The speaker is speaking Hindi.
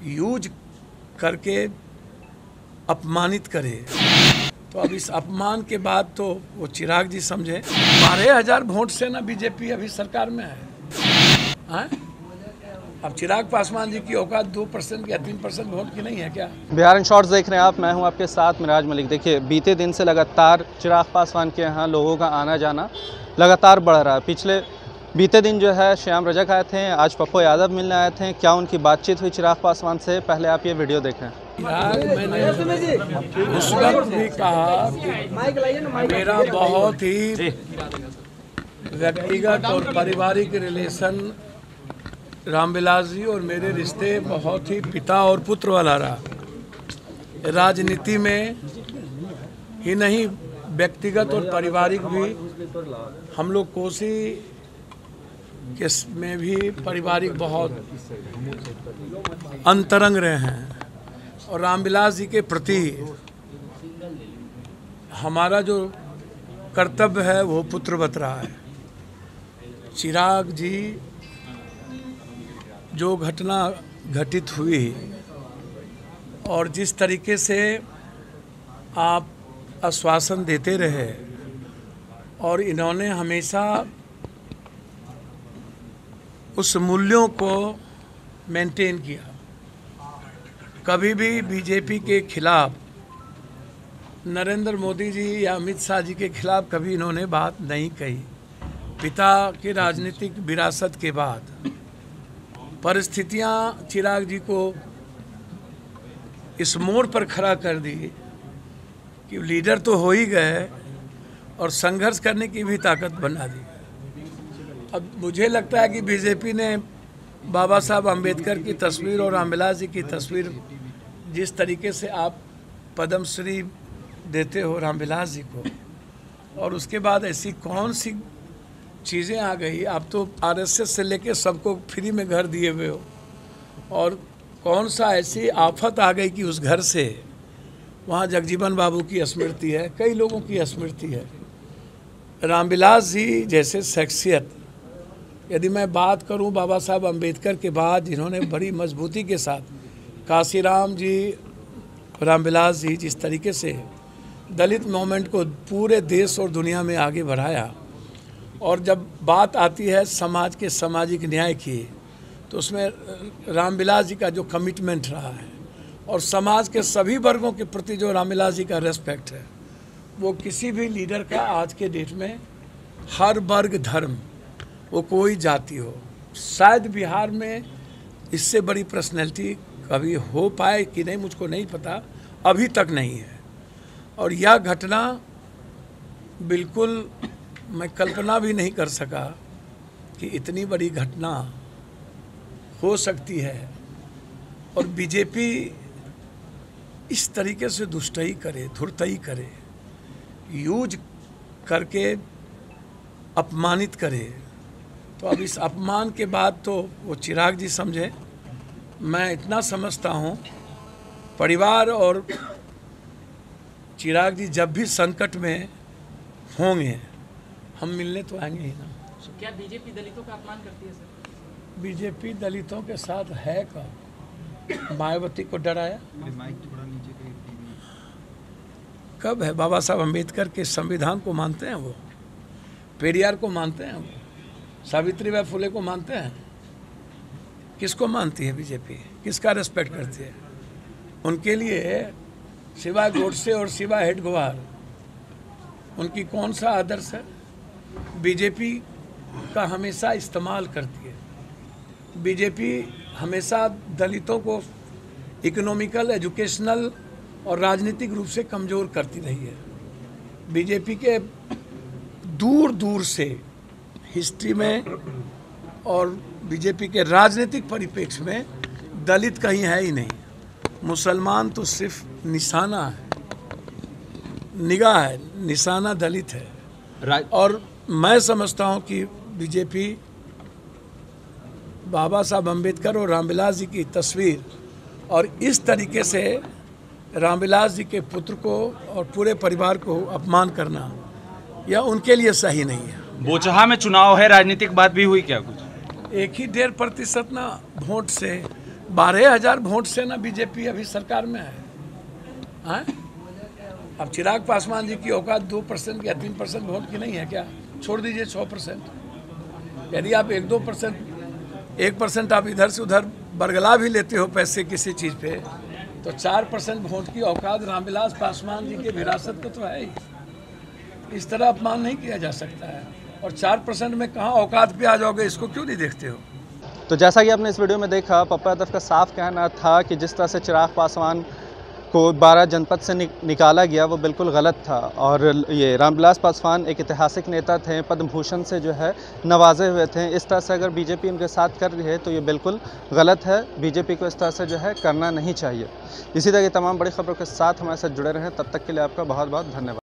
यूज करके अपमानित करे। तो अब इस अपमान के बाद तो वो चिराग जी समझे 12,000 वोट से ना बीजेपी अभी सरकार में है। अब चिराग पासवान जी की औकात 2% या 3% वोट की नहीं है क्या? बिहार इन शॉर्ट्स देख रहे हैं आप, मैं हूं आपके साथ मिराज मलिक। देखिए, बीते दिन से लगातार चिराग पासवान के यहाँ लोगों का आना जाना लगातार बढ़ रहा है। बीते दिन जो है श्याम रजक आए थे, आज पप्पू यादव मिलने आए थे। क्या उनकी बातचीत हुई चिराग पासवान से? पहले आप ये वीडियो देखें। मैंने उस वक्त भी कहा कि मेरा बहुत ही व्यक्तिगत और पारिवारिक रिलेशन रामविलास जी और मेरे रिश्ते बहुत ही पिता और पुत्र वाला रहा। राजनीति में ही नहीं, व्यक्तिगत और पारिवारिक भी हम लोग कोसी के में भी पारिवारिक बहुत अंतरंग रहे हैं। और रामविलास जी के प्रति हमारा जो कर्तव्य है वो पुत्रवत रहा है। चिराग जी जो घटना घटित हुई और जिस तरीके से आप आश्वासन देते रहे और इन्होंने हमेशा उस मूल्यों को मेंटेन किया। कभी भी बीजेपी के खिलाफ, नरेंद्र मोदी जी या अमित शाह जी के खिलाफ कभी इन्होंने बात नहीं कही। पिता के राजनीतिक विरासत के बाद परिस्थितियां चिराग जी को इस मोड़ पर खड़ा कर दी कि लीडर तो हो ही गए और संघर्ष करने की भी ताकत बना दी। अब मुझे लगता है कि बीजेपी ने बाबा साहब अंबेडकर की तस्वीर और रामविलास जी की तस्वीर, जिस तरीके से आप पद्मश्री देते हो रामविलास जी को, और उसके बाद ऐसी कौन सी चीज़ें आ गई। आप तो आरएसएस से लेके सबको फ्री में घर दिए हुए हो, और कौन सा ऐसी आफत आ गई कि उस घर से वहाँ जगजीवन बाबू की स्मृति है, कई लोगों की स्मृति है। रामविलास जी जैसे शख्सियत, यदि मैं बात करूं बाबा साहब अंबेडकर के बाद जिन्होंने बड़ी मजबूती के साथ काशीराम जी, रामविलास जी जिस तरीके से दलित मूवमेंट को पूरे देश और दुनिया में आगे बढ़ाया, और जब बात आती है समाज के सामाजिक न्याय की, तो उसमें रामविलास जी का जो कमिटमेंट रहा है और समाज के सभी वर्गों के प्रति जो रामविलास जी का रेस्पेक्ट है, वो किसी भी लीडर का आज के डेट में, हर वर्ग धर्म, वो कोई जाति हो, शायद बिहार में इससे बड़ी पर्सनैलिटी कभी हो पाए कि नहीं मुझको नहीं पता, अभी तक नहीं है। और यह घटना बिल्कुल मैं कल्पना भी नहीं कर सका कि इतनी बड़ी घटना हो सकती है और बीजेपी इस तरीके से दुष्टई करे, धुरतई करे, यूज करके अपमानित करे। तो अब इस अपमान के बाद तो वो चिराग जी समझे। मैं इतना समझता हूँ, परिवार और चिराग जी जब भी संकट में होंगे, हम मिलने तो आएंगे ही ना। क्या बीजेपी दलितों का अपमान करती है सर? बीजेपी दलितों के साथ है कब? मायावती को डराया कब है? बाबा साहब अंबेडकर के संविधान को मानते हैं वो, पेरियार को मानते हैं वो, सावित्रीबाई फुले को मानते हैं। किसको मानती है बीजेपी? किसका रेस्पेक्ट करती है? उनके लिए सिवाय गोडसे और सिवाय हेडगेवार उनकी कौन सा आदर्श है? बीजेपी का हमेशा इस्तेमाल करती है। बीजेपी हमेशा दलितों को इकोनॉमिकल, एजुकेशनल और राजनीतिक रूप से कमज़ोर करती रही है। बीजेपी के दूर दूर से हिस्ट्री में और बीजेपी के राजनीतिक परिप्रेक्ष्य में दलित कहीं है ही नहीं। मुसलमान तो सिर्फ निशाना है, निगाह है, निशाना दलित है। और मैं समझता हूं कि बीजेपी बाबा साहब अंबेडकर और रामविलास जी की तस्वीर और इस तरीके से रामविलास जी के पुत्र को और पूरे परिवार को अपमान करना, यह उनके लिए सही नहीं है। बोचहा में चुनाव है, राजनीतिक बात भी हुई क्या कुछ? 1.5% ना वोट से 12,000 वोट से ना बीजेपी अभी सरकार में है, हैं? अब चिराग पासवान जी की औकात 2% या 3% वोट की नहीं है क्या? छोड़ दीजिए 6%। यदि आप 1% आप इधर से उधर बरगला भी लेते हो पैसे किसी चीज़ पे, तो 4% वोट की औकात रामविलास पासवान जी के विरासत को तो है ही। इस तरह अपमान नहीं किया जा सकता है। और 4% में कहाँ औकात पे आ जाओगे, इसको क्यों नहीं देखते हो? तो जैसा कि आपने इस वीडियो में देखा, पप्पू यादव का साफ कहना था कि जिस तरह से चिराग पासवान को 12 जनपद से निकाला गया वो बिल्कुल गलत था। और ये रामविलास पासवान एक ऐतिहासिक नेता थे, पद्म भूषण से जो है नवाजे हुए थे। इस तरह से अगर बीजेपी उनके साथ कर रही है तो ये बिल्कुल गलत है। बीजेपी को इस तरह से जो है करना नहीं चाहिए। इसी तरह की तमाम बड़ी खबरों के साथ हमारे साथ जुड़े रहें। तब तक के लिए आपका बहुत बहुत धन्यवाद।